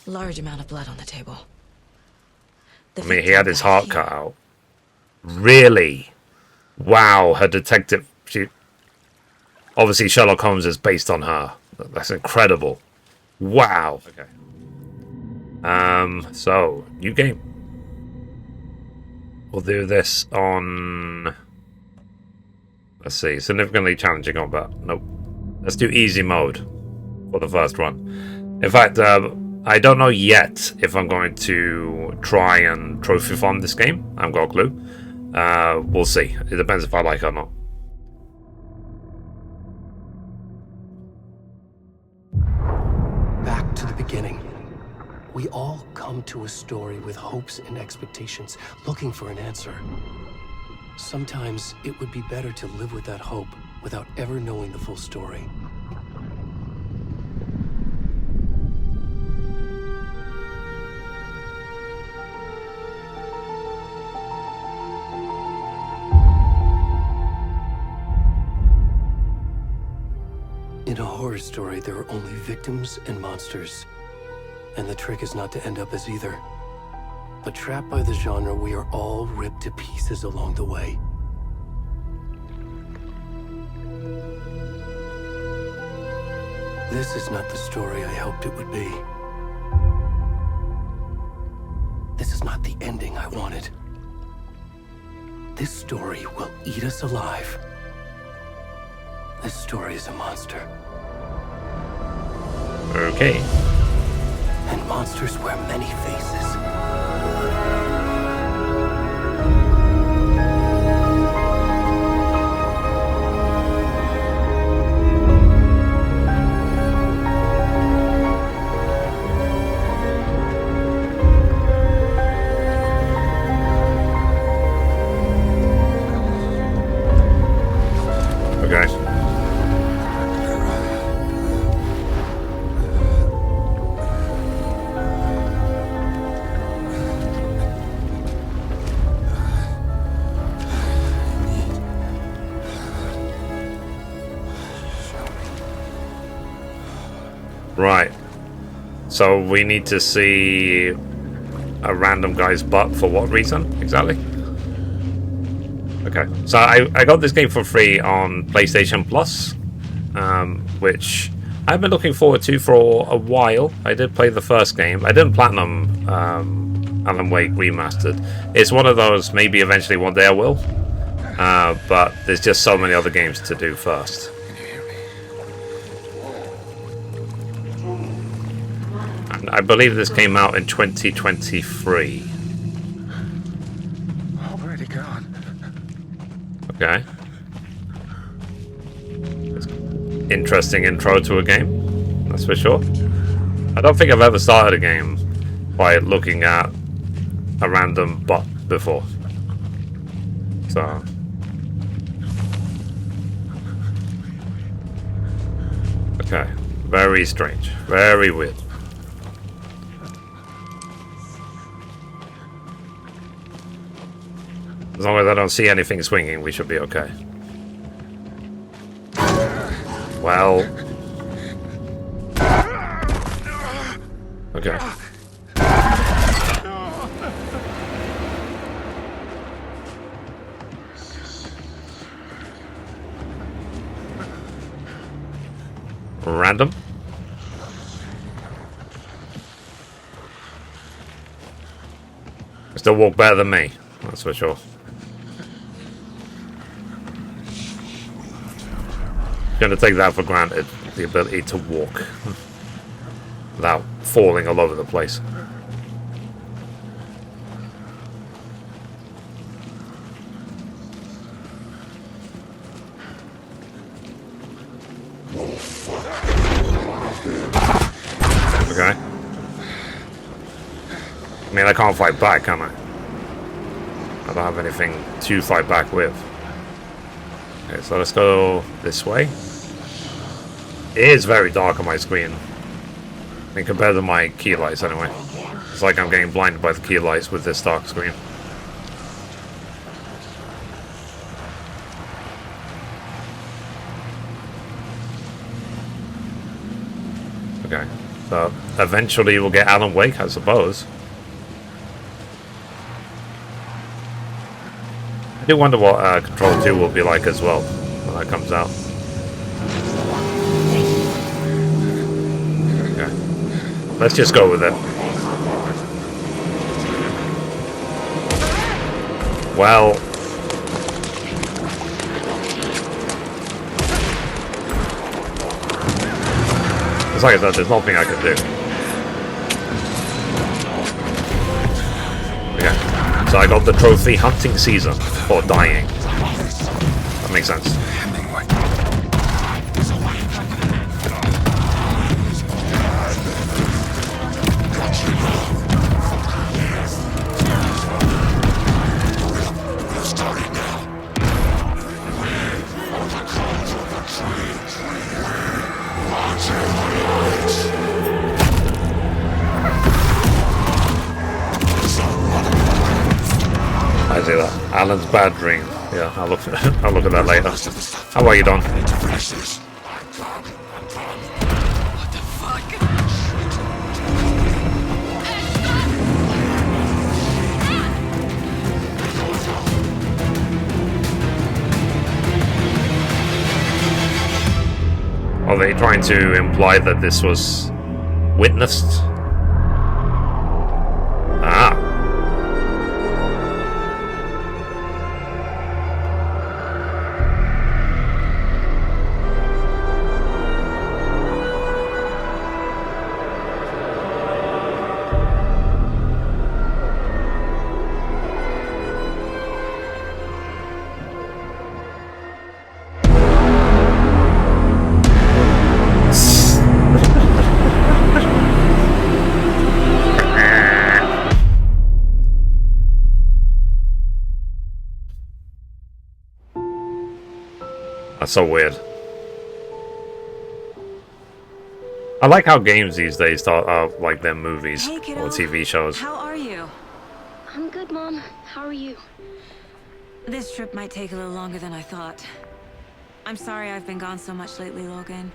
Large amount of blood on the table. I mean, he had his heart cut out. Really? Wow, her detective... Obviously, Sherlock Holmes is based on her. That's incredible. Wow. Okay. So, new game. We'll do this on... Let's see, significantly challenging combat. Nope. Let's do easy mode for the first run. In fact, I don't know yet if I'm going to try and trophy farm this game. I haven't got a clue. We'll see. It depends if I like it or not. Back to the beginning. We all come to a story with hopes and expectations, looking for an answer. Sometimes it would be better to live with that hope without ever knowing the full story. In a horror story, there are only victims and monsters. And the trick is not to end up as either. But trapped by the genre, we are all ripped to pieces along the way. This is not the story I hoped it would be. This is not the ending I wanted. This story will eat us alive. This story is a monster. Okay. And monsters wear many faces. Okay. Right. So we need to see a random guy's butt for what reason exactly? Okay. So I got this game for free on PlayStation Plus, which I've been looking forward to for a while. I did play the first game. I didn't platinum Alan Wake Remastered. It's one of those, maybe eventually one day I will. But there's just so many other games to do first. I believe this came out in 2023. Already gone. Okay. Interesting intro to a game, that's for sure. I don't think I've ever started a game by looking at a random butt before. So... Okay. Very strange. Very weird. As long as I don't see anything swinging, we should be okay. Well... Okay. Random? Still walk better than me, that's for sure. Going to take that for granted, the ability to walk without falling all over the place. Okay. I mean, I can't fight back, can I? I don't have anything to fight back with. Okay, so let's go this way. It is very dark on my screen. I mean, compared to my key lights, anyway. It's like I'm getting blinded by the key lights with this dark screen. Okay, so eventually we'll get Alan Wake, I suppose. I do wonder what Control 2 will be like as well when that comes out. Okay. Let's just go with it. Well... it's like I said, there's nothing I can do. Okay. So I got the trophy hunting season for dying. That makes sense. I see that. Alan's bad dream. Yeah, I'll look at that later. How are you, Don? What the fuck? Are they trying to imply that this was witnessed? Ah. That's so weird. I like how games these days start out like their movies Hey, kiddo. or TV shows. How are you? I'm good, Mom. How are you? This trip might take a little longer than I thought. I'm sorry I've been gone so much lately, Logan.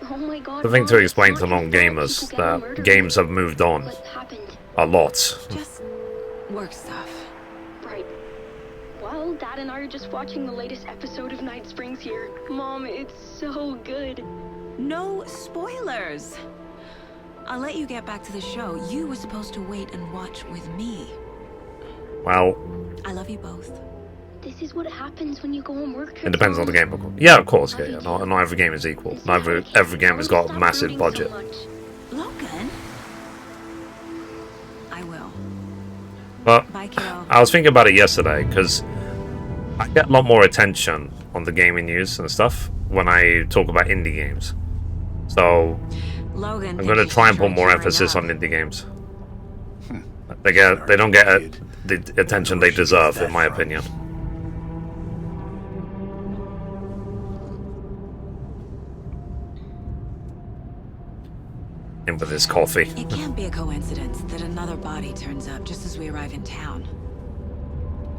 Oh my God. The thing Mom, to it's explain not to your non-gamers fault people get that murdered. games have moved on What happened? a lot. Just work stuff. Right. Well, Dad and I are just watching the latest episode of Night Springs here. Mom, it's so good. No spoilers! I'll let you get back to the show. You were supposed to wait and watch with me. Well, I love you both. This is what happens when you go on work trips. it depends on the Mom. game, of course. Yeah, of course. Yeah. Not every game is equal. Not every game has got a Stop massive rooting budget. so much. Logan? I will. But Bye, kiddo. I was thinking about it yesterday because I get a lot more attention on the gaming news and stuff when I talk about indie games. So Logan, I'm going to try and put more emphasis on indie games. They don't get the attention they deserve, in my opinion. In with this coffee. It can't be a coincidence that another body turns up just as we arrive in town.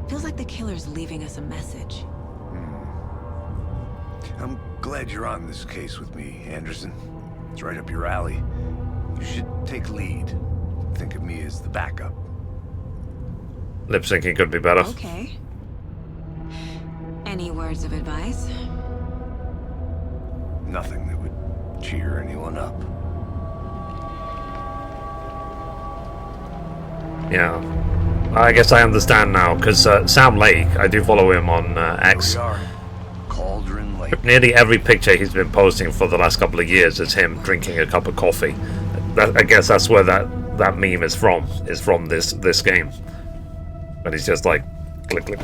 Feels like the killer's leaving us a message. I'm glad you're on this case with me, Andersen. It's right up your alley. You should take lead. Think of me as the backup. Lip syncing could be better. Okay. Any words of advice? Nothing that would cheer anyone up. Yeah. I guess I understand now, because Sam Lake, I do follow him on X. Here we are. Cauldron Lake. Nearly every picture he's been posting for the last couple of years is him drinking a cup of coffee. I guess that's where that meme is from this game. But he's just like, click, click.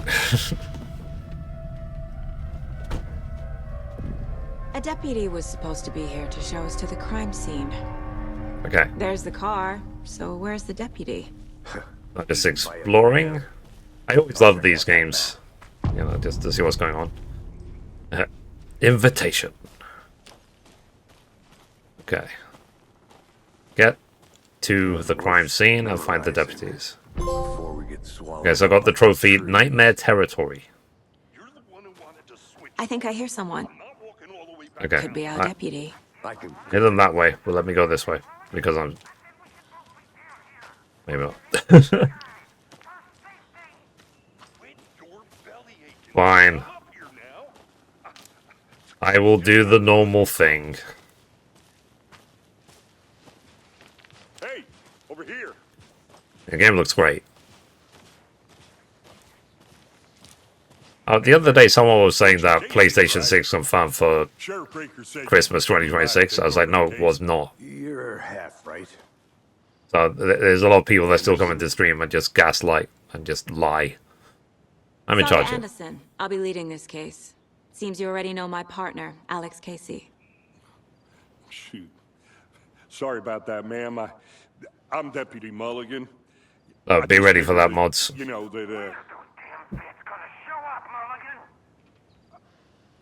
A deputy was supposed to be here to show us to the crime scene. Okay, There's the car, so where's the deputy? I'm just exploring. I always love these games, you know, just to see what's going on. Invitation. Okay. Get to the crime scene and find the deputies. Before we get swallowed. Okay, so I got the trophy, Nightmare Territory. I think I hear someone. Okay, Could be our deputy. I can hit them that way, but let me go this way. because I'm... Maybe not. Fine. I will do the normal thing. Hey, over here. The game looks great. The other day, someone was saying that PlayStation 6 confirmed for Christmas 2026. I was like, no, it was not. You're half right. So there's a lot of people that still come into the stream and just gaslight and just lie. I'm in Saga charge. Andersen. I'll be leading this case. Seems you already know my partner, Alex Casey. Shoot. Sorry about that, ma'am. I'm Deputy Mulligan. Be ready for that, mods. You know that.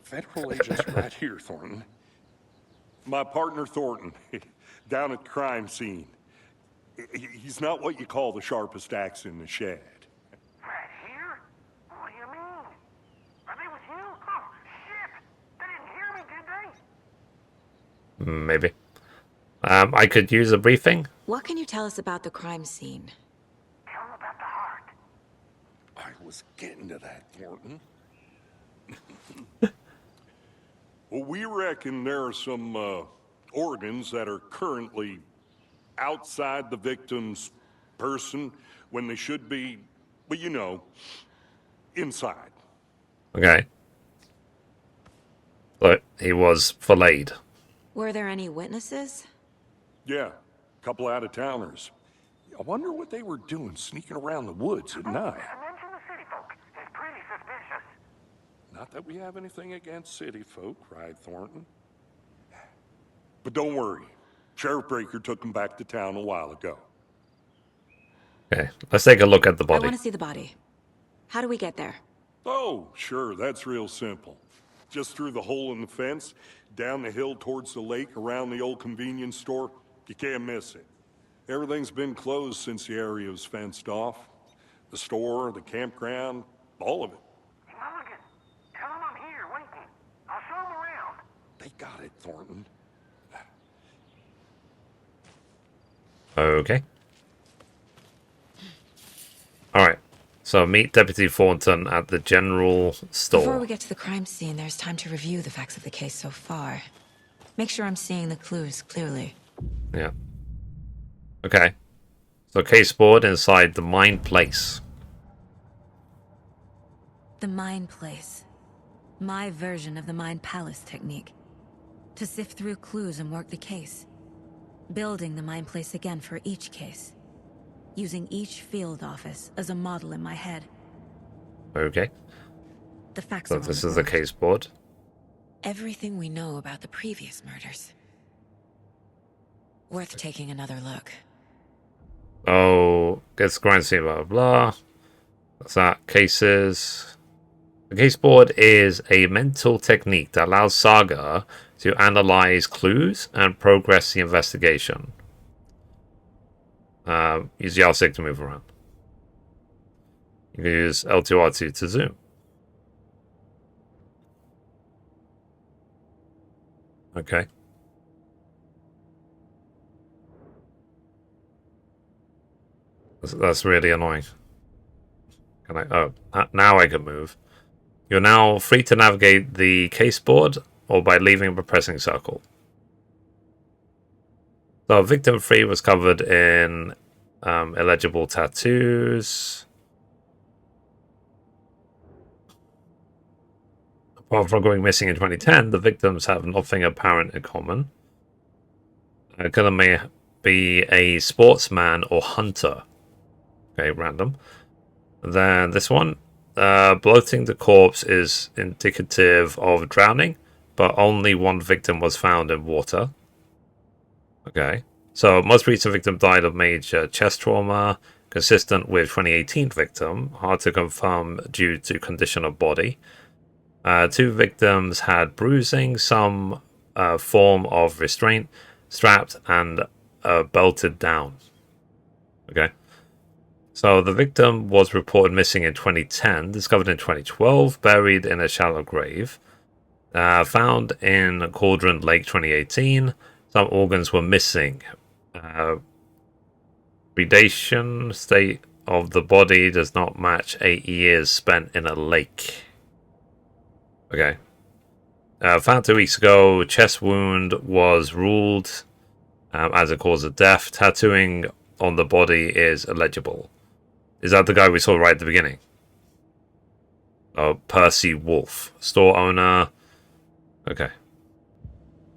Federal agents right here, Thornton. My partner, Thornton, down at the crime scene. He's not what you call the sharpest axe in the shed. Right here? What do you mean? Are they with you? Oh, shit! They didn't hear me, did they? Maybe. I could use a briefing. What can you tell us about the crime scene? Tell them about the heart. I was getting to that, Thornton. Well, we reckon there are some organs that are currently outside the victim's person when they should be, well, you know, inside. Okay. But he was filleted. Were there any witnesses? Yeah, a couple out-of-towners. I wonder what they were doing sneaking around the woods at night. Mention the city folk. It's pretty suspicious. Not that we have anything against city folk, right, Thornton? But don't worry. Sheriff Breaker took him back to town a while ago. Okay, let's take a look at the I body. want to see the body. How do we get there? Oh, sure, that's real simple. Just through the hole in the fence, down the hill towards the lake, around the old convenience store. You can't miss it. Everything's been closed since the area was fenced off. The store, the campground, all of it. Mulligan, tell them I'm here waiting. I'll show them around. They got it, Thornton. Okay. Alright. So meet Deputy Thornton at the general store. Before we get to the crime scene, there's time to review the facts of the case so far. Make sure I'm seeing the clues clearly. Yeah. Okay. So case board inside the Mind Place. The Mind Place. My version of the Mind Palace technique. To sift through clues and work the case. Building the Mind Place again for each case. Using each field office as a model in my head. Okay. The facts So are on this the is the board. case board. Everything we know about the previous murders. Worth taking another look. Oh, gets crime scene, blah, blah, blah. What's that? Cases. The case board is a mental technique that allows Saga to analyze clues and progress the investigation. Use the R6 to move around. You can use L2R2 to zoom. Okay. That's really annoying. Can I? Oh, now I can move. You're now free to navigate the case board or by leaving by pressing circle. So victim 3 was covered in illegible tattoos. Apart from going missing in 2010, the victims have nothing apparent in common. Killer may be a sportsman or hunter. Okay, random. Then this one. Bloating the corpse is indicative of drowning, but only one victim was found in water. Okay. So, most recent victim died of major chest trauma, consistent with 2018 victim, hard to confirm due to condition of body. 2 victims had bruising, some form of restraint, strapped and belted down. Okay. So the victim was reported missing in 2010, discovered in 2012, buried in a shallow grave, found in Cauldron Lake 2018. Some organs were missing. Predation state of the body does not match 8 years spent in a lake. Okay. Found 2 weeks ago, chest wound was ruled as a cause of death. Tattooing on the body is illegible. Is that the guy we saw right at the beginning? Oh, Percy Wolf, store owner. Okay.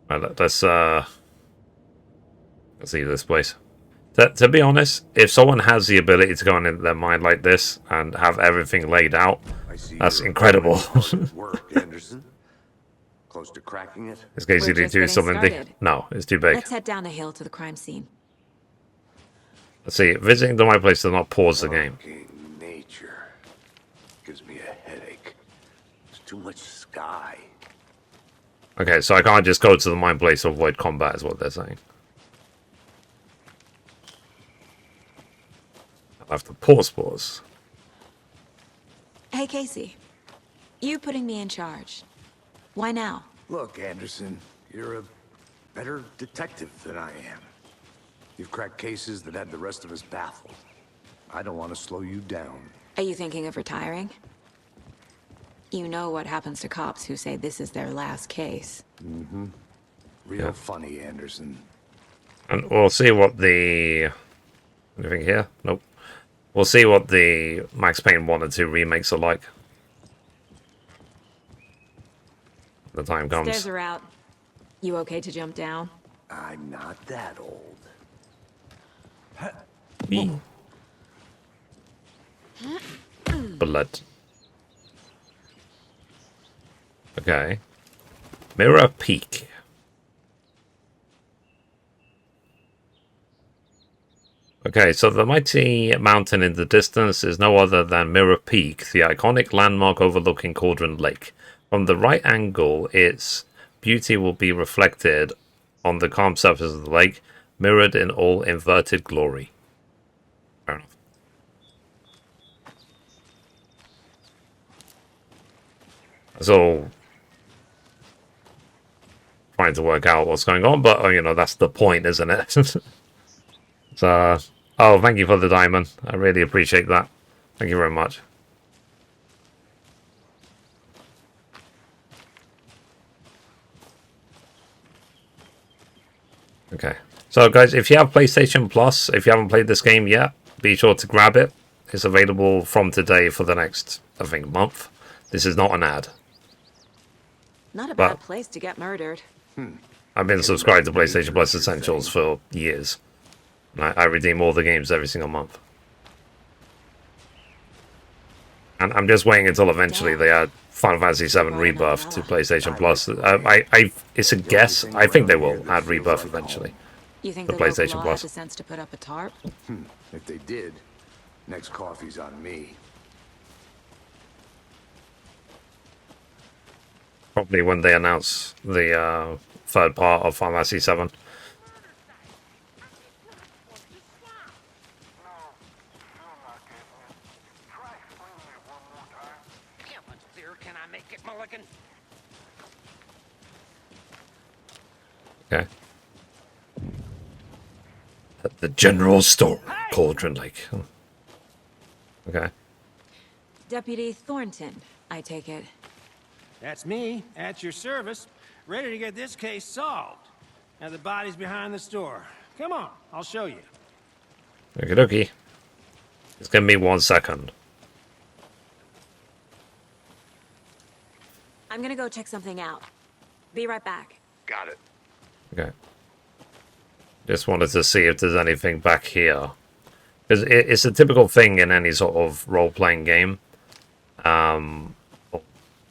Right, let's leave this place. To be honest, if someone has the ability to go into their mind like this and have everything laid out, that's incredible. Work, Anderson. Close to cracking it. Is Casey We're just do getting something? started. No, it's too big. Let's head down the hill to the crime scene. Let's see. Visiting to my place does not pause the game. Nature gives me a headache. There's too much sky. Okay, so I can't just go to the mine place to avoid combat, is what they're saying. I'll have to pause. Hey, Casey. You putting me in charge. Why now? Look, Anderson, you're a better detective than I am. You've cracked cases that had the rest of us baffled. I don't want to slow you down. Are you thinking of retiring? You know what happens to cops who say this is their last case. Mm-hmm. Real funny, Anderson. And we'll see what the... Anything here? Nope. We'll see what the Max Payne 1 and 2 remakes are like. The time comes. Stairs are out. You okay to jump down? I'm not that old. Blood. Okay. Mirror Peak. Okay, so the mighty mountain in the distance is no other than Mirror Peak, the iconic landmark overlooking Cauldron Lake. From the right angle, its beauty will be reflected on the calm surface of the lake, mirrored in all inverted glory. Fair enough. That's all trying to work out what's going on, but, you know, that's the point, isn't it? So, oh, thank you for the diamond. I really appreciate that. Thank you very much. Okay. So, guys, if you have PlayStation Plus, if you haven't played this game yet, be sure to grab it. It's available from today for the next, I think, month. This is not an ad. Not a bad place to get murdered. I've been subscribed to PlayStation Plus Essentials for years. I redeem all the games every single month. And I'm just waiting until eventually they add Final Fantasy VII Rebirth to PlayStation Plus. It's a guess. I think they will add Rebirth eventually. You think The the PlayStation local law Plus. had the sense to put up a tarp? If they did, next coffee's on me. Probably when they announce the third part of Final Fantasy VII. Okay. At the general store, Cauldron Lake. Okay. Deputy Thornton, I take it. That's me, at your service, ready to get this case solved. Now the body's behind the store. Come on, I'll show you. Okie dokie. Just give me 1 second. I'm gonna go check something out. Be right back. Got it. Okay. Just wanted to see if there's anything back here. Because it's a typical thing in any sort of role-playing game. Or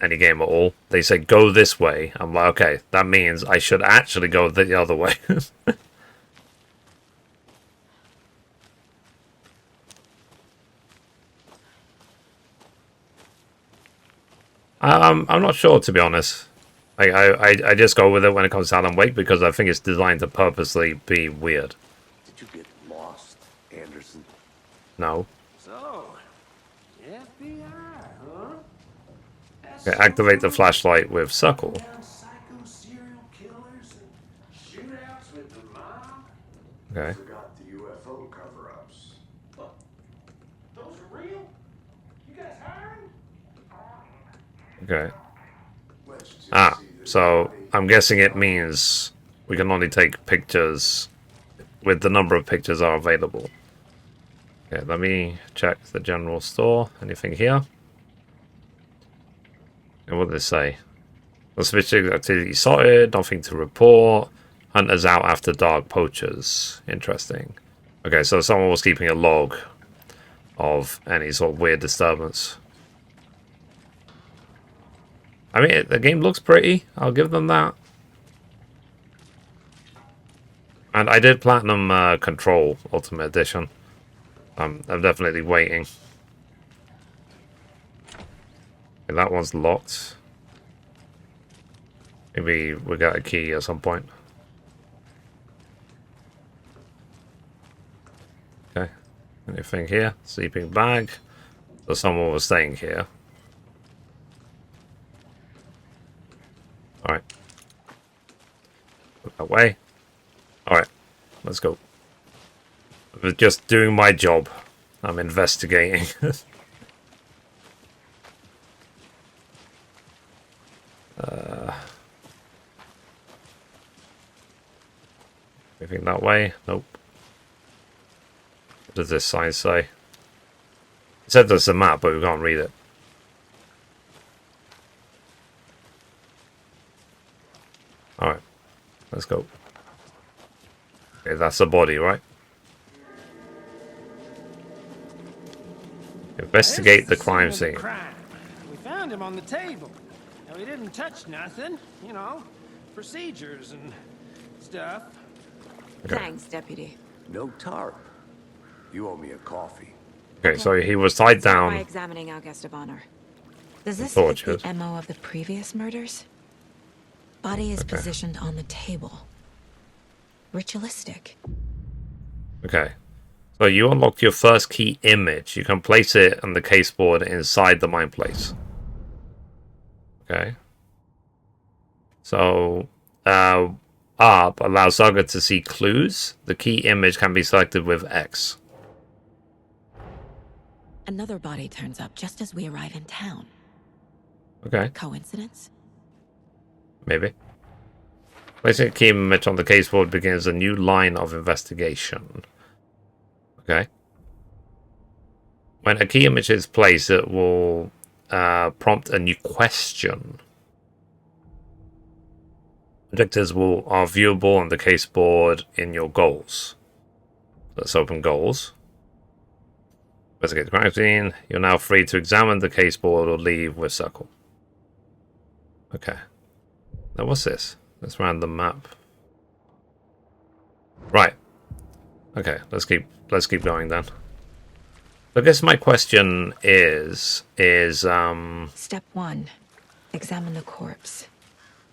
any game at all. They say, go this way. I'm like, okay, that means I should actually go the other way. I'm not sure, to be honest. I just go with it when it comes to Alan Wake because I think it's designed to purposely be weird. Did you get lost, Anderson? No. So, FBI, huh? Okay, activate the flashlight with circle. Psycho serial killers and shootouts with the mob? Okay. Forgot the UFO cover-ups. What? Those are real? You guys hiring? Okay. Let's just Ah, see this so body. I'm guessing it means we can only take pictures with the number of pictures are available. Okay, let me check the general store. Anything here? And what did it say? Suspicious activity sorted, nothing to report. Hunters out after dark poachers. Interesting. Okay, so someone was keeping a log of any sort of weird disturbance. I mean, the game looks pretty. I'll give them that. And I did Platinum Control Ultimate Edition. I'm definitely waiting. Okay, that one's locked. Maybe we got a key at some point. Okay. Anything here? Sleeping bag. So someone was staying here. Alright. That way. Alright. Let's go. I'm just doing my job. I'm investigating. Anything that way? Nope. What does this sign say? It said there's a map, but we can't read it. Alright. Let's go. Okay, that's the body, right? Investigate the crime scene. Crime. We found him on the table. Now, he didn't touch nothing. You know, procedures and stuff. Okay. Thanks, Deputy. No tarp. You owe me a coffee. Okay, so he was tied Start by down. examining our guest of honor. Does this Tortured. fit the MO of the previous murders? Body is positioned on the table. Ritualistic. Okay. So you unlock your first key image. You can place it on the caseboard inside the mine place. Okay. So, ARP allows Saga to see clues. The key image can be selected with X. Another body turns up just as we arrive in town. Okay, Coincidence? maybe. Placing a key image on the caseboard begins a new line of investigation. Okay. When a key image is placed, it will prompt a new question. Objectives are viewable on the caseboard in your goals. Let's open goals. Investigate the crime scene. You're now free to examine the caseboard or leave with circle. Okay. Now what's this? This random map. Right. Okay, let's keep going then. I guess my question is Step 1. Examine the corpse.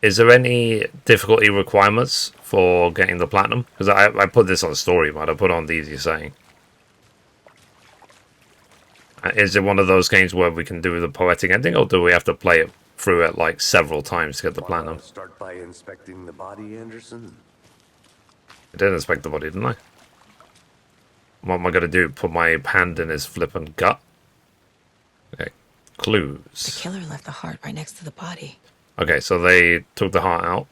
is there any difficulty requirements for getting the platinum? Because I put this on story mode. I put on the easy saying. Is it one of those games where we can do the poetic ending, or do we have to play it through it like several times to get the platinum? Start by inspecting the body, Anderson. I did inspect the body, didn't I? What am I going to do? Put my hand in his flippin' gut? Okay. The Clues. killer left the heart right next to the body. Okay, so they took the heart out.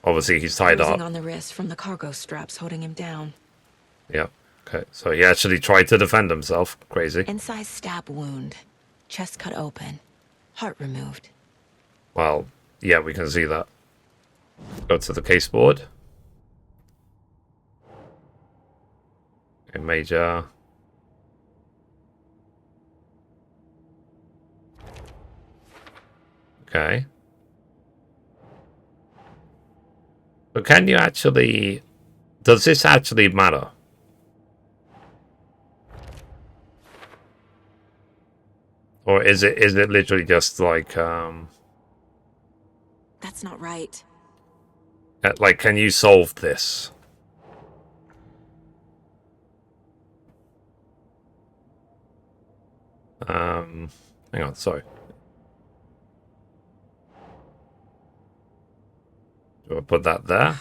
Obviously, he's tied Bruising up. on the wrist from the cargo straps holding him down. Yep. Okay, so he actually tried to defend himself. Crazy. Incised stab wound. Chest cut open. Heart removed. Well, yeah, we can see that. Go to the caseboard. Okay, major. Okay. But can you actually... Does this actually matter? Or is it literally just like That's not right. like, can you solve this? Hang on, sorry. Do I put that there?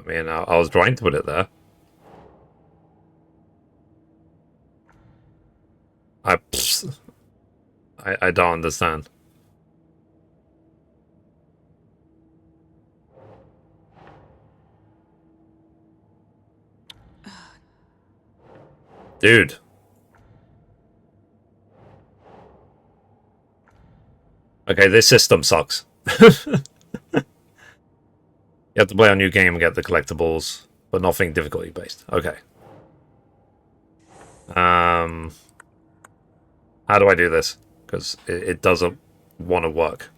I mean, I was trying to put it there. I don't understand. Dude. Okay, this system sucks. You have to play a new game and get the collectibles, but nothing difficulty based. Okay. How do I do this? Because it doesn't want to work.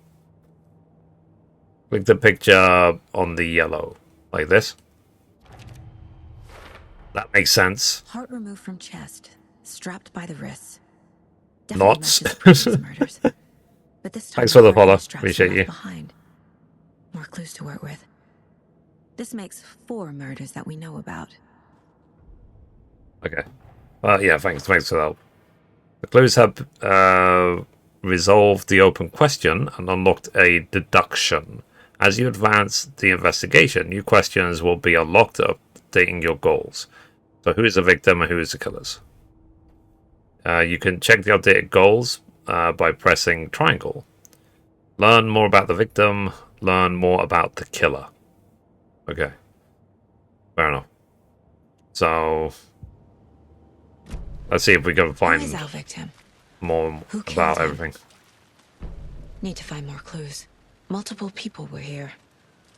Click the picture on the yellow, like this. That makes sense. Heart removed from chest, strapped by the wrists. Knots. Murders. But this time Thanks for the follow. straps Appreciate were you. left behind. More clues to work with. This makes 4 murders that we know about. Okay. Yeah, thanks for the help. The clues have resolved the open question and unlocked a deduction. As you advance the investigation, new questions will be unlocked, updating your goals. So who is the victim and who is the killers? You can check the updated goals by pressing triangle. Learn more about the victim. Learn more about the killer. Okay. Fair enough. So let's see if we can find Who is our victim? more Who killed about him? everything. Need to find more clues. Multiple people were here.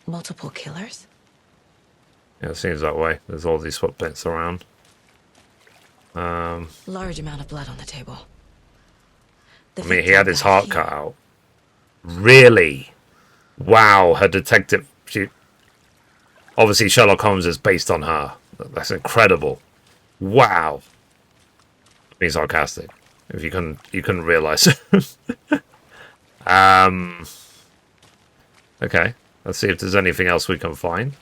Multiple killers? Yeah, it seems that way. There's all these footprints around. Large amount of blood on the table. I mean, he had his heart cut out. Really? Wow, her detective... Obviously, Sherlock Holmes is based on her. That's incredible. Wow. Being sarcastic. If you couldn't realize. Okay. Let's see if there's anything else we can find.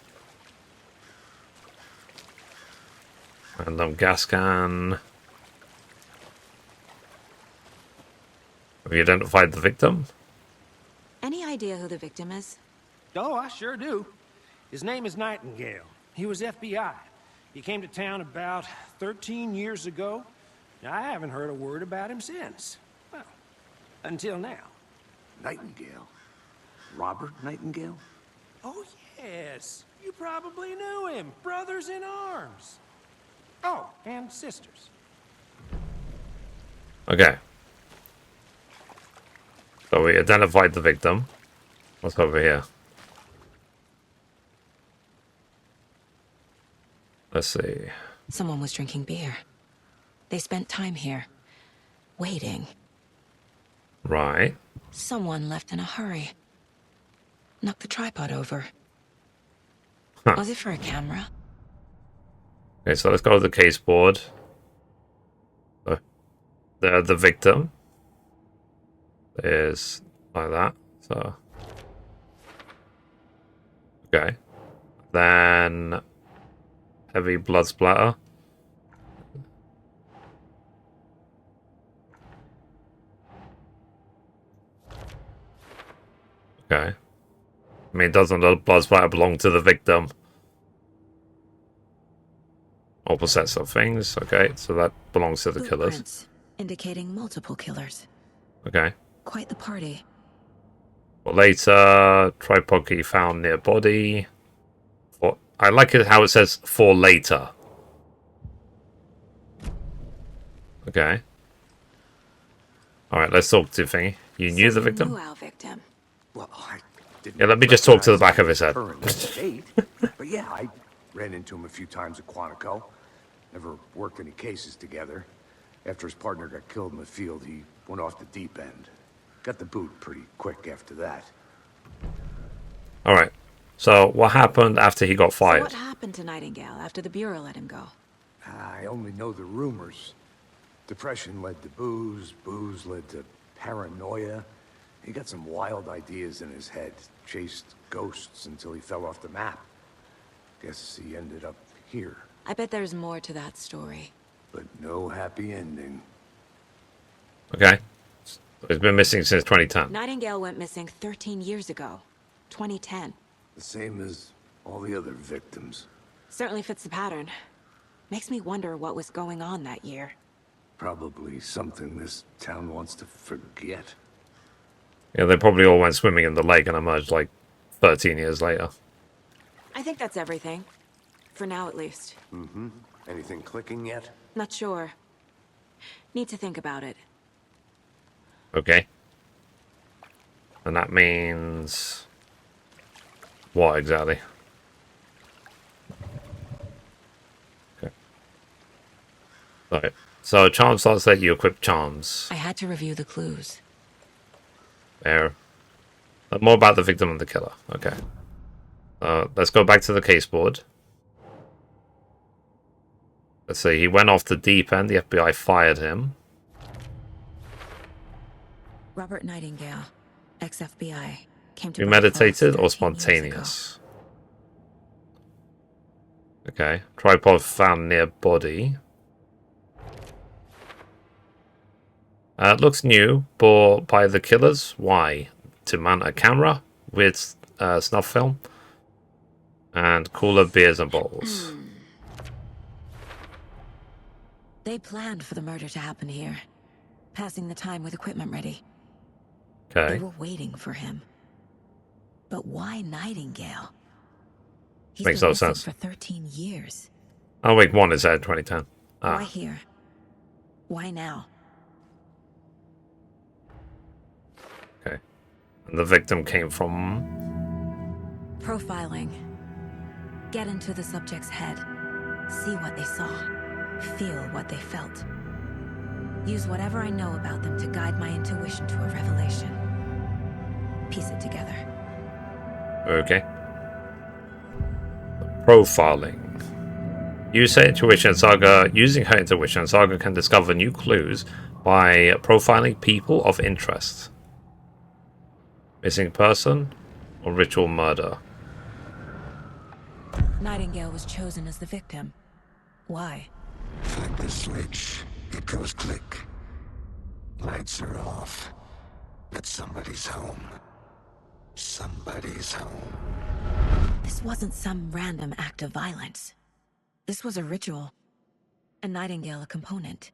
Random gas can. Have you identified the victim? Any idea who the victim is? Oh, I sure do. His name is Nightingale. He was FBI. He came to town about 13 years ago. Now, I haven't heard a word about him since. Well, until now. Nightingale? Robert Nightingale? Oh, yes. You probably knew him. Brothers in arms. Oh, and sisters. Okay. So we identified the victim. What's over here? Let's see. Someone was drinking beer. They spent time here. Waiting. Right. Someone left in a hurry. Knocked the tripod over. Huh. Was it for a camera? Okay, so let's go to the case board. The victim is like that. So okay. Then heavy blood splatter. Okay. I mean, doesn't the blood splatter belong to the victim? Opposites of things. Okay, so that belongs to the killers. Footprints indicating multiple killers. Okay. Quite the party. Well, later, tripod key found near body. I like it how it says for later. Okay. All right, let's talk to Thingy. You knew the victim? Knew our victim. Well, I didn't... Yeah, let me just talk to the back of his head. current estate, but yeah, I ran into him a few times at Quantico. Never worked any cases together. After his partner got killed in the field, he went off the deep end. Got the boot pretty quick after that. All right. So what happened after he got So fired? what happened to Nightingale after the Bureau let him go? I only know the rumors. Depression led to booze, booze led to paranoia. He got some wild ideas in his head, chased ghosts until he fell off the map. Guess he ended up here, I bet there's more to that story. but no happy ending. Okay. He's been missing since 2010. Nightingale went missing 13 years ago. 2010. The same as All the other victims. Certainly fits the pattern. Makes me wonder what was going on that year. Probably something this town wants to forget. Yeah, they probably all went swimming in the lake and emerged like 13 years later. I think that's everything. For now, at least. Mm-hmm. Anything clicking yet? Not sure. Need to think about it. Okay. And that means... what exactly? Okay. Right. So charm slots let you equip charms. I had to review the clues. There. More about the victim and the killer. Okay. Let's go back to the case board. Let's see. He went off the deep end. The FBI fired him. Robert Nightingale, ex-FBI, came to Premeditated or 13 years spontaneous? Okay. Tripod found near body. Looks new, bought by the killers. Why? To mount a camera with snuff film and cooler beers and bowls. They planned for the murder to happen here, passing the time with equipment ready. Okay. They were waiting for him. But why Nightingale? He's Makes been no missing sense. for 13 years. Oh, wait, one is at 2010. Why here? Why now? Okay. And the victim came from... Profiling. Get into the subject's head. See what they saw. Feel what they felt. Use whatever I know about them to guide my intuition to a revelation. Piece it together. Okay. Profiling. Use her intuition, Saga. Using her intuition, Saga can discover new clues by profiling people of interest. Missing person or ritual murder? Nightingale was chosen as the victim. Why? Flip the switch, it goes click. Lights are off. But somebody's home. Somebody's home. This wasn't some random act of violence. This was a ritual. And Nightingale a component.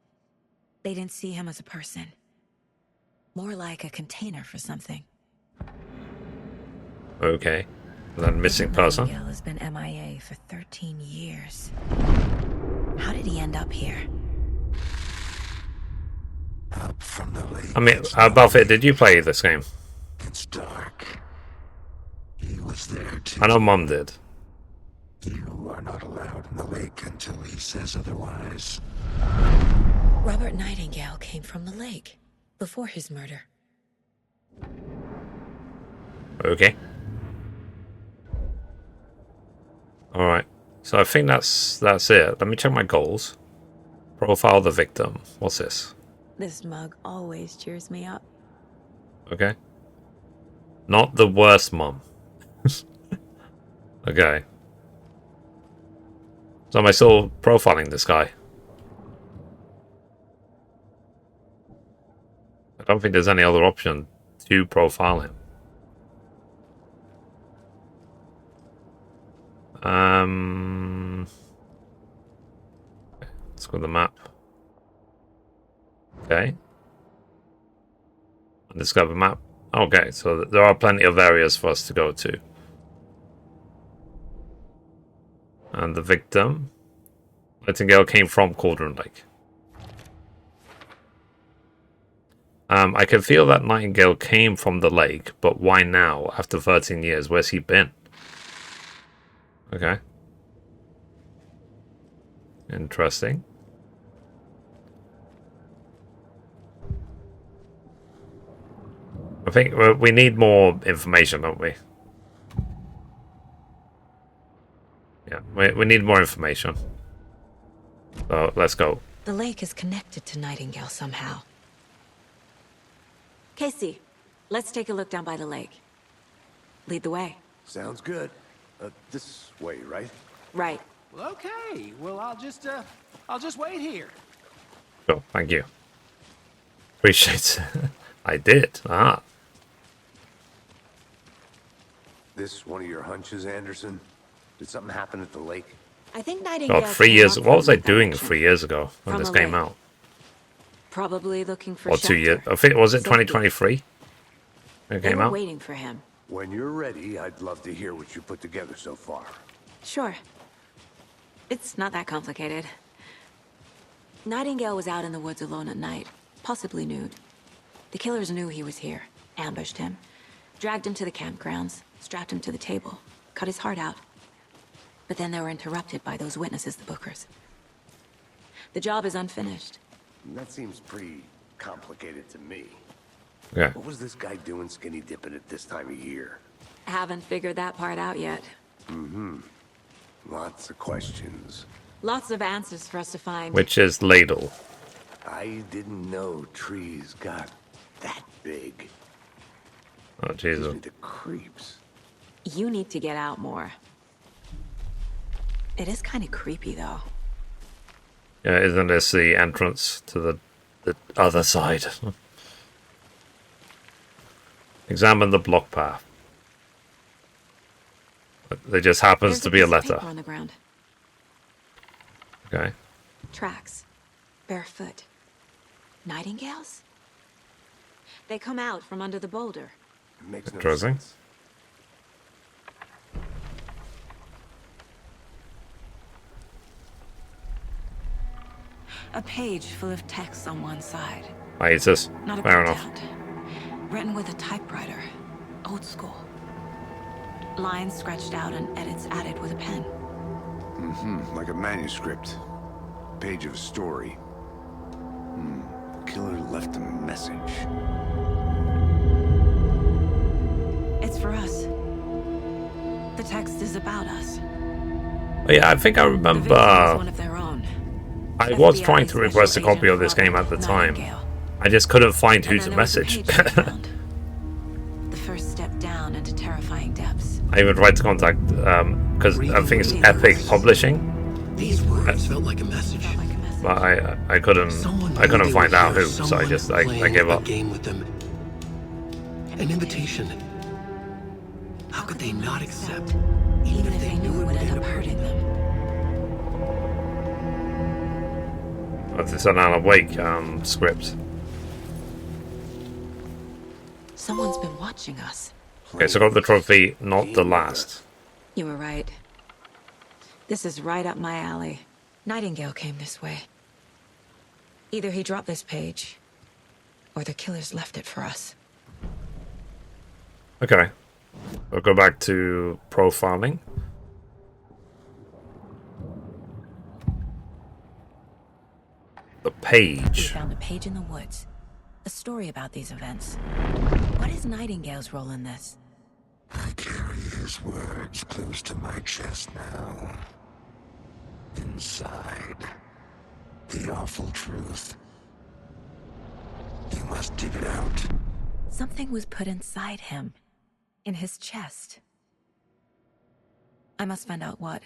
They didn't see him as a person. More like a container for something. Okay. And then missing person. Nightingale has been MIA for 13 years. How did he end up here? Up from the lake. I mean, Buffett, did you play this game? It's dark. He was there too. I know Mum did. You are not allowed in the lake until he says otherwise. Robert Nightingale came from the lake before his murder. Okay. Alright. So I think that's it. Let me check my goals. Profile the victim. What's this? This mug always cheers me up. Okay. Not the worst mum. Okay. So am I still profiling this guy? I don't think there's any other option to profile him. Let's go to the map. Okay. Discover map. Okay, so there are plenty of areas for us to go to. And the victim. Nightingale came from Cauldron Lake. I can feel that Nightingale came from the lake, but why now? After 13 years, where's he been? Okay. Interesting. I think we need more information, don't we? Yeah, we need more information. So, let's go. The lake is connected to Nightingale somehow. Casey, let's take a look down by the lake. Lead the way. Sounds good. This way, right? Right. Well, okay. Well, I'll just wait here. Cool, thank you. Appreciate it. I did. Ah. This one of your hunches, Anderson? Did something happen at the lake? I think Nightingale. God, 3 years. What was I doing 3 years ago when this came out? Probably looking for Or 2 years? I think was it Safety. 2023? It They came were out. waiting for him. When you're ready, I'd love to hear what you put together so far. Sure. It's not that complicated. Nightingale was out in the woods alone at night, possibly nude. The killers knew he was here, ambushed him, dragged him to the campgrounds, strapped him to the table, cut his heart out. But then they were interrupted by those witnesses, the Bookers. The job is unfinished. That seems pretty complicated to me. Okay. What was this guy doing skinny dipping at this time of year? Haven't figured that part out yet. Lots of questions. Lots of answers for us to find. Which is ladle. I didn't know trees got that big. Oh Gives Jesus. me the creeps. You need to get out more. It is kind of creepy, though. Yeah, isn't this the entrance to the other side? Examine the block path. There just happens There's to be a piece of letter. paper on the ground. Okay. Tracks. Barefoot. Nightingales? They come out from under the boulder. It makes no Interesting. sense. A page full of text on one side. Hiatus. Not a Fair enough. printout. Written with a typewriter. Old school. Lines scratched out and edits added with a pen. Like a manuscript. Page of a story. Killer left a message. It's for us. The text is about us. Oh, yeah, I think I The victim is remember. one of their own. I was FBI trying to request a Special copy of this Agent game at the Robert time. Nightingale. I just couldn't find And who's then the there was a message. page they found. The first step down into terrifying depths. I even tried to contact because I think it's Epic Publishing, These words felt like a message. Felt like a message. but I couldn't Someone I knew couldn't they find were out here, who, so I someone just I playing gave a up. game with them. An invitation. How could they not accept, Even if they knew it would end up hurting them. It's an Alan Wake script. Someone's been watching us. Okay, so got the trophy, not the last. You were right. This is right up my alley. Nightingale came this way. Either he dropped this page, or the killers left it for us. Okay, we'll go back to profiling. The We page. found a page in the woods. A story about these events. What is Nightingale's role in this? I carry his words close to my chest now. Inside, the awful truth. You must dig it out. Something was put inside him. In his chest. I must find out what.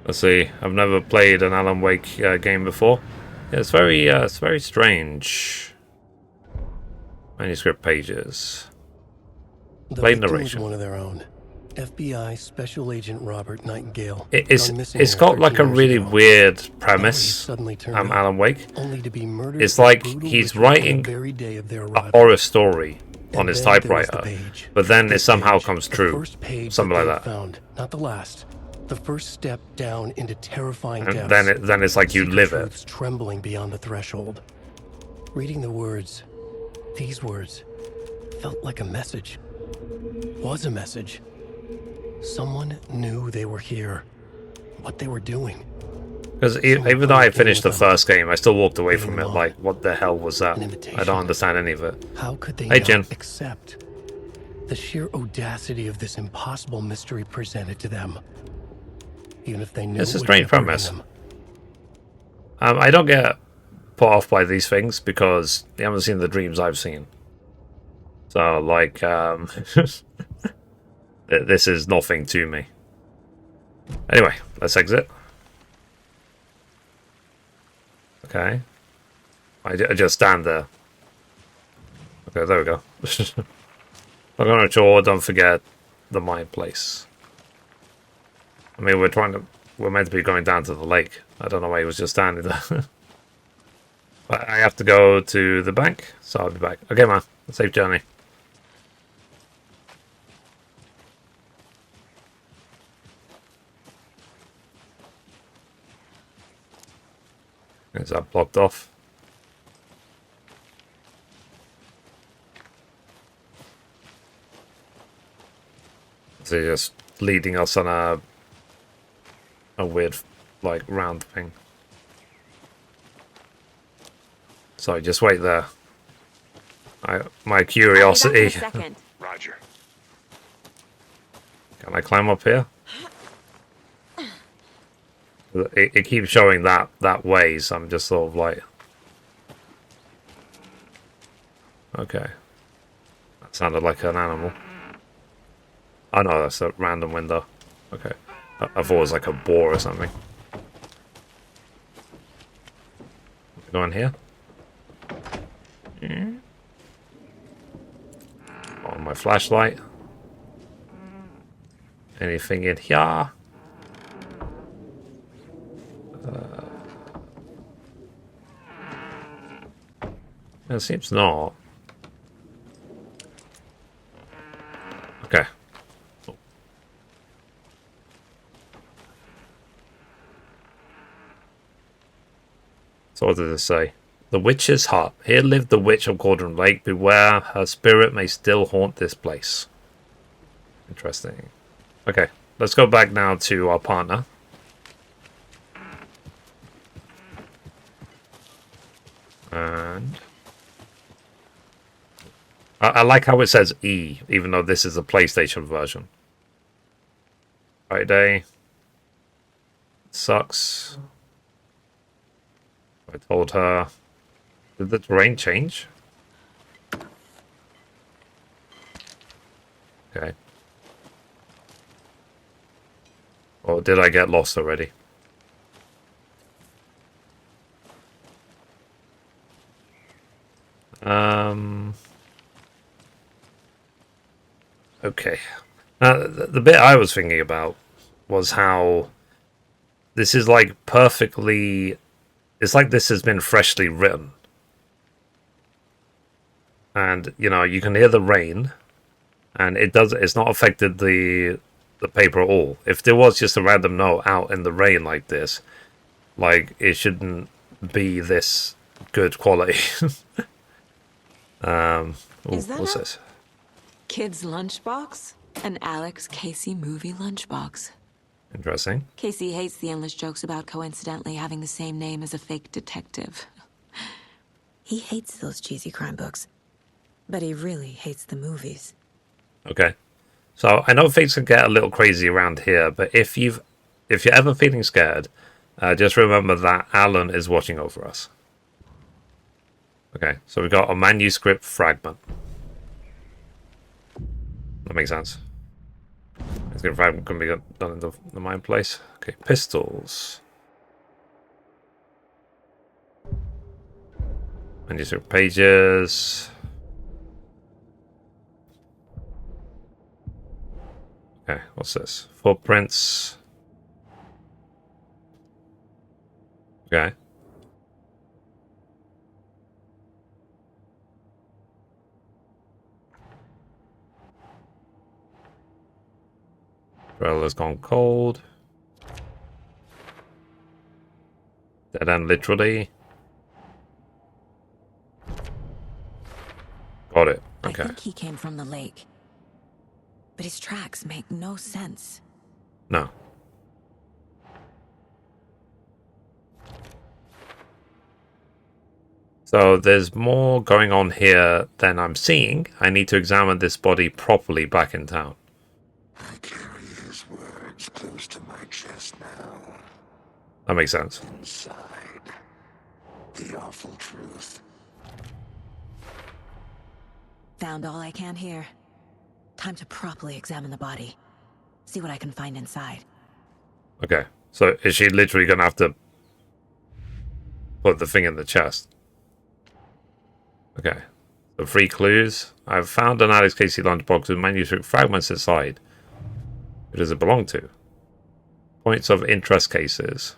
Let's see. I've never played an Alan Wake game before. Yeah, it's very strange. Manuscript pages. The Play victim was narration. one of their own. FBI Special Agent Robert Nightingale. It's gone missing it's here got like a 13 years really ago. weird Now he premise. suddenly turned up, Alan Wake. only to be murdered. It's in a like brutal he's ritual on the writing very day of their a arrival. horror story on And his then there was typewriter, the page. but then it This somehow page, comes the true. first page Something like they that. Found, not the last. The first step down into terrifying And depths. then it's like you Secret live it. truths trembling beyond the threshold. Reading the words, these words, felt like a message. Was a message. Someone knew they were here. What they were doing. Because even though I finished the first game, I still walked away from it like, what the hell was that? An invitation. I don't understand any of it. How could they Hey, not Jen. accept the sheer audacity of this impossible mystery presented to them? Even if they knew It's it a would strange separate premise. them. I don't get put off by these things because you haven't seen the dreams I've seen. So, like, this is nothing to me. Anyway, let's exit. Okay. I just stand there. Okay, there we go. Not gonna chore, don't forget the mind place. I mean, we're meant to be going down to the lake. I don't know why he was just standing there. But I have to go to the bank, so I'll be back. Okay, man. Safe journey. Is that blocked off? So you're just leading us on a weird, like, round thing. Sorry, just wait there. My curiosity. Roger. Can I climb up here? It keeps showing that way, so I'm just sort of like... Okay. That sounded like an animal. Oh no, that's a random window. Okay. I thought it was like a boar or something. Go in here. On my flashlight. Anything in here? It seems not. Okay. So what did it say? The witch's hut. Here lived the witch of Cauldron Lake. Beware, her spirit may still haunt this place. Interesting. Okay, let's go back now to our partner. And... I like how it says E, even though this is a PlayStation version. Friday. Sucks. I told her... Did the terrain change? Okay. Or did I get lost already? Okay. The bit I was thinking about was how this is like perfectly... It's like this has been freshly written. And, you know, you can hear the rain. And it's not affected the paper at all. If there was just a random note out in the rain like this, like, it shouldn't be this good quality. Is that what's this? Kid's lunchbox? An Alex Casey movie lunchbox. Interesting. Casey hates the endless jokes about coincidentally having the same name as a fake detective. He hates those cheesy crime books. But he really hates the movies. Okay. So I know things can get a little crazy around here, but if you're ever feeling scared, just remember that Alan is watching over us. Okay, so we've got a manuscript fragment. That makes sense. Manuscript fragment can be done in the mine place. Okay, pistols. Manuscript pages. Okay, what's this? Footprints. Okay. Trail has gone cold. Dead end, literally. Got it. Okay. I think he came from the lake. But his tracks make no sense. No. So there's more going on here than I'm seeing. I need to examine this body properly back in town. I carry his words close to my chest now. That makes sense. Inside, the awful truth. Found all I can here. Time to properly examine the body. See what I can find inside. Okay. So is she literally going to have to put the thing in the chest? Okay. So 3 clues. I've found an Alex Casey lunchbox with manuscript fragments inside. Who does it belong to? Points of interest cases.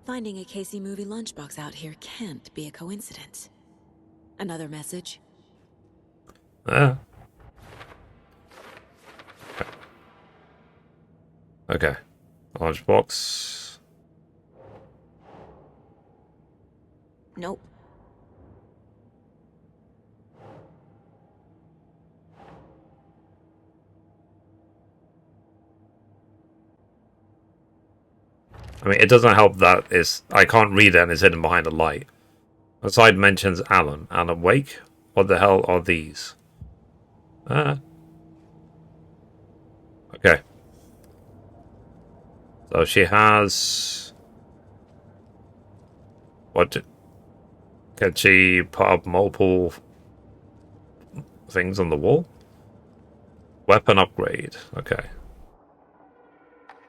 Finding a Casey movie lunchbox out here can't be a coincidence. Another message? Ah. Okay. Lunchbox. Nope. I mean, it doesn't help that I can't read it and it's hidden behind a light. The side mentions Alan. Alan Wake? What the hell are these? Okay. So she has... What? Can she put up multiple things on the wall? Weapon upgrade. Okay.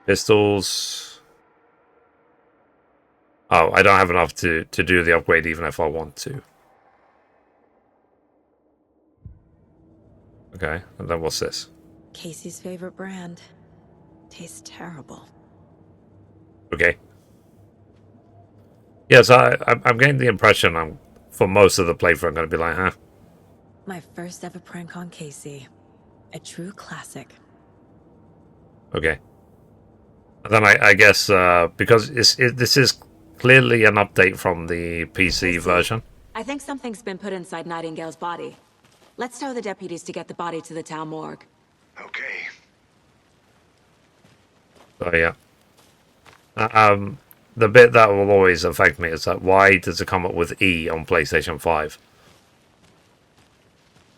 Pistols... Oh, I don't have enough to do the upgrade even if I want to. Okay, and then what's this? Casey's favorite brand. Tastes terrible. Okay. Yes, I'm getting the impression for most of the playthrough I'm going to be like, huh? My first ever prank on Casey. A true classic. Okay. And then I guess because this is clearly an update from the PC version. I think something's been put inside Nightingale's body. Let's tell the deputies to get the body to the town morgue. Okay. So yeah. The bit that will always affect me is that why does it come up with E on PlayStation 5?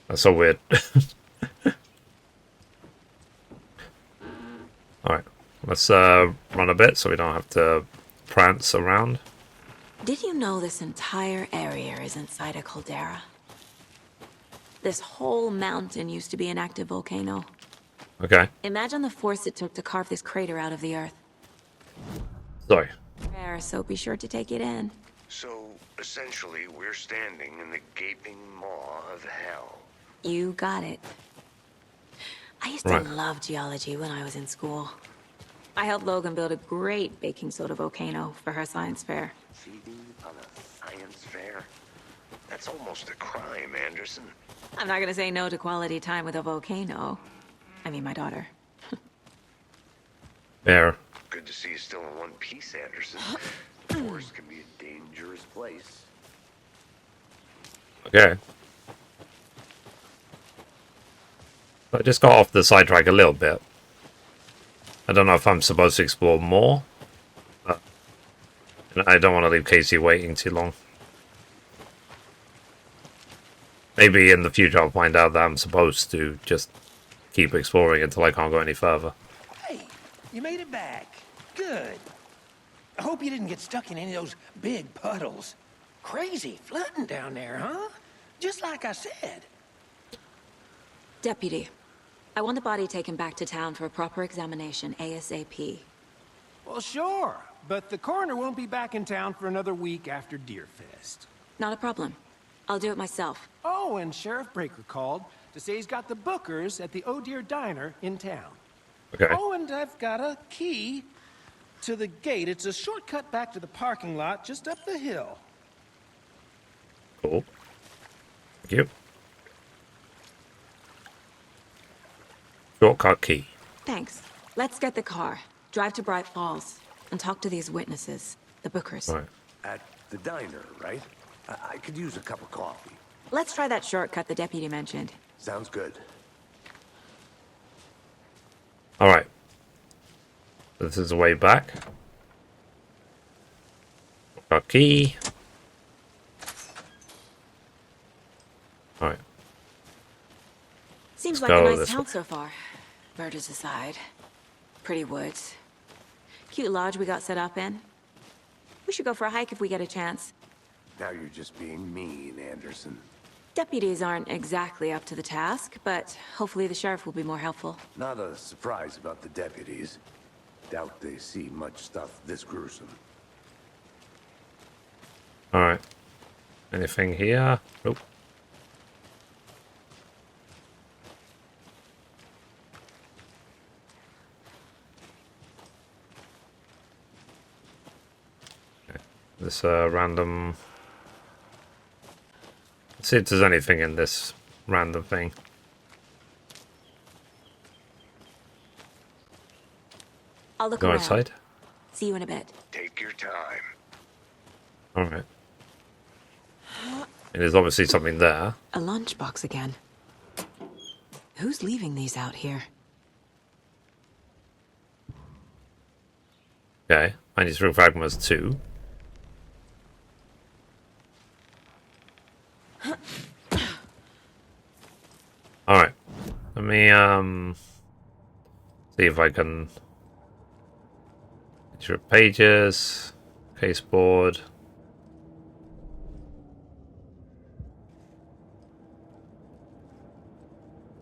That's so weird. Alright. Let's run a bit so we don't have to prance around. Did you know this entire area is inside a caldera? This whole mountain used to be an active volcano. Okay. Imagine the force it took to carve this crater out of the earth. Sorry. Rare, so be sure to take it in. So, essentially, we're standing in the gaping maw of hell. You got it. I used to love geology when I was in school. I helped Logan build a great baking soda volcano for her science fair. Cheating on a science fair? That's almost a crime, Anderson. I'm not gonna say no to quality time with a volcano. I mean, my daughter. There. Good to see you still in one piece, Anderson. Force can be a dangerous place. Okay. I just got off the sidetrack a little bit. I don't know if I'm supposed to explore more. But I don't want to leave Casey waiting too long. Maybe in the future I'll find out that I'm supposed to just keep exploring until I can't go any further. Hey, you made it back. Good. I hope you didn't get stuck in any of those big puddles. Crazy flooding down there, huh? Just like I said. Deputy, I want the body taken back to town for a proper examination, ASAP. Well, sure. But the coroner won't be back in town for another week after Deerfest. Not a problem. I'll do it myself. Oh, and Sheriff Breaker called to say he's got the bookers at the Oh Dear Diner in town. Okay. Oh, and I've got a key to the gate. It's a shortcut back to the parking lot just up the hill. Cool. Thank you. Shortcut key. Thanks. Let's get the car, drive to Bright Falls, and talk to these witnesses, the bookers. Right. At the diner, right? I could use a cup of coffee. Let's try that shortcut the deputy mentioned. Sounds good. Alright. This is the way back. Shortcut key. Alright. Seems Let's like a go nice this town way. so far. Murders aside. Pretty woods. Cute lodge we got set up in. We should go for a hike if we get a chance. Now you're just being mean, Anderson. Deputies aren't exactly up to the task, but hopefully the sheriff will be more helpful. Not a surprise about the deputies. Doubt they see much stuff this gruesome. Alright. Anything here? Nope. This random... Let's see if there's anything in this random thing. I'll look Go around. outside. See you in a bit. Take your time. Alright. There's obviously something there. A lunchbox again. Who's leaving these out here? Okay. Manuscript fragments 2. Alright. Let me see if I can enter pages, caseboard.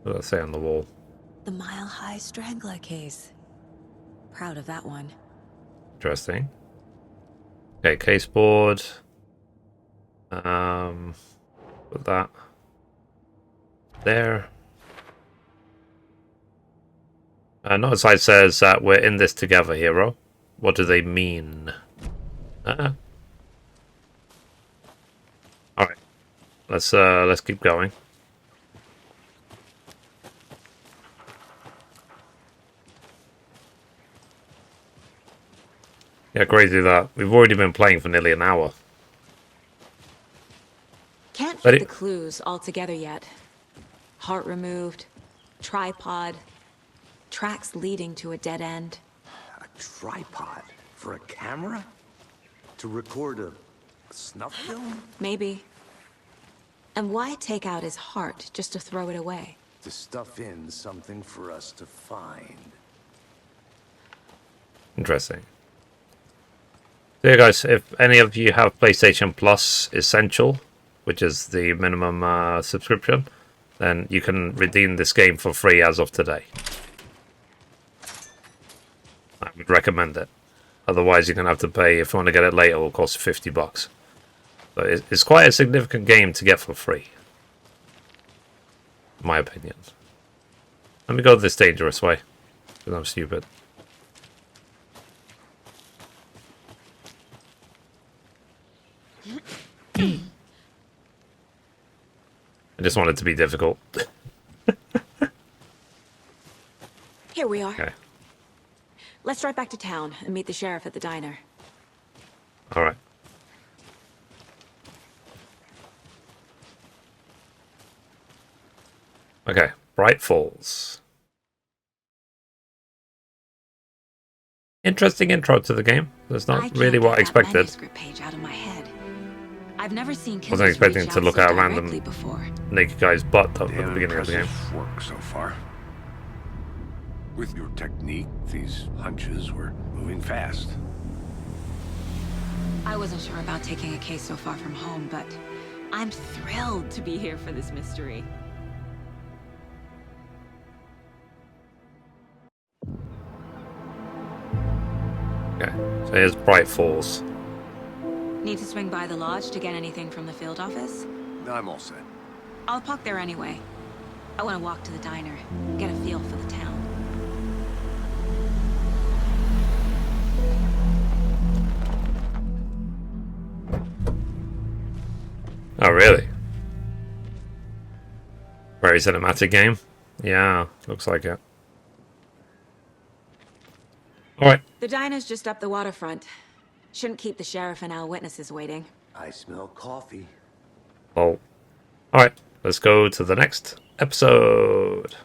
What does that say on the wall? The Mile High Strangler case. Proud of that one. Interesting. Okay, caseboard. Put that there. Note side says that we're in this together, hero. What do they mean? Alright. Let's keep going. Yeah, crazy that we've already been playing for nearly an hour. Can't fit the clues all together yet. Heart removed, tripod, tracks leading to a dead end. A tripod? For a camera? To record a snuff film? Maybe. And why take out his heart just to throw it away? To stuff in something for us to find. Interesting. So yeah, guys, if any of you have PlayStation Plus Essential, which is the minimum subscription, then you can redeem this game for free as of today. I would recommend it. Otherwise, you're going to have to pay. If you want to get it later, it will cost $50. So it's quite a significant game to get for free. In my opinion. Let me go this dangerous way, because I'm stupid. I just want it to be difficult. Here we are. Okay. Let's drive back to town and meet the sheriff at the diner. Alright. Okay, Bright Falls. Interesting intro to the game. That's not really what I expected. Manuscript page out of my head. I've never seen killers Wasn't expecting reach to out look so at a random directly before. naked guy's butt at the beginning of the game. Impressive work so far. With your technique, these hunches were moving fast. I wasn't sure about taking a case so far from home, but I'm thrilled to be here for this mystery. Okay, so here's Bright Falls. Need to swing by the lodge to get anything from the field office? I'm all set. I'll park there anyway. I want to walk to the diner, get a feel for the town. Oh, really? Very cinematic game? Yeah, looks like it. Alright. The diner's just up the waterfront. Shouldn't keep the sheriff and our witnesses waiting. I smell coffee. Well, alright. Let's go to the next episode.